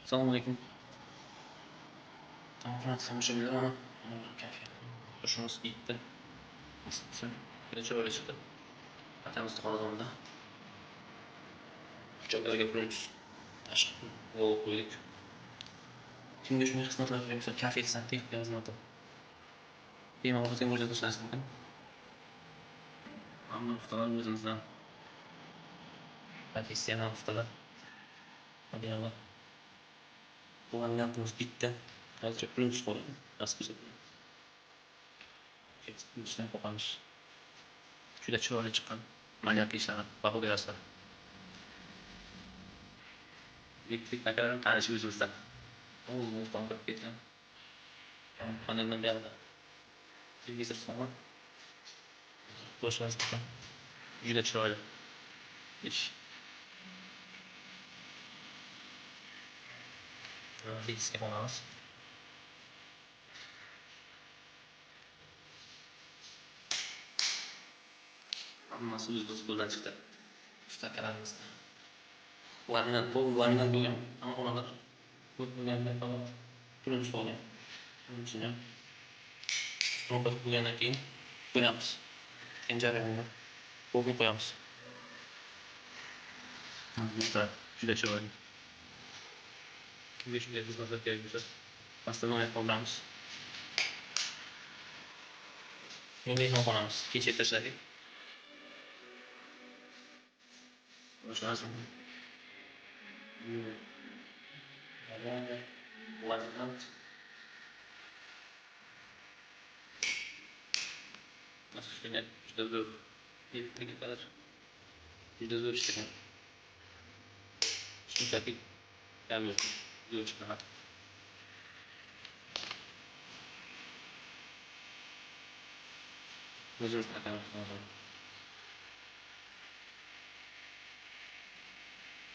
Assalomu alaykum. Tamom, tomoshabinlar, mana kafe. Qo'shnimiz bitta. Asosan birinchi oyga chiqdi. Atamizning xonadonida. Uchoqlarga pulimiz tashqi yo'l qo'ydik. Kimga shunday xizmatlar bersa, kafe santik xizmati. Bemalol o'zing ko'rsatish mumkin. Ammo haftalar o'zimizdan professional haftalar. Hadiyalar. Bu hamyonimiz bitta. Hozircha pulimiz qoldi. Aslida ishdan qo'rqamiz. Juda chiroyli chiqqan. Maliyaviy ishlar, baho berasizlar. Bitta akalar tanish o'zimizdan. O'zimizdan kirib ketgan. Xonadondan berdi. Televizor soni. Boshlangan. Juda chiroyli. Ish. Bizga olamiz. Hammasi o'z qo'ldan chiqdi. Ustakalarimizni. Ulardan bo'lgan onalar bo'lganda falan pulimiz qolgan. Shuning uchun ham ro'yxat bo'lgandan keyin qo'yamiz. Keyin jarayonga bo'lib qo'yamiz. Juda chiroyli. Kimga shunday xizmatlar kerak bo'lsa, pastdan qoldiramiz. Yo'lda qolamiz. Kecha tashladik. Boshlansin. Juda zo'r. Yigitlar juda zo'r ishlagan. Shunchaki kamyob zo'r chiqadi. O'zimiz taqamiz.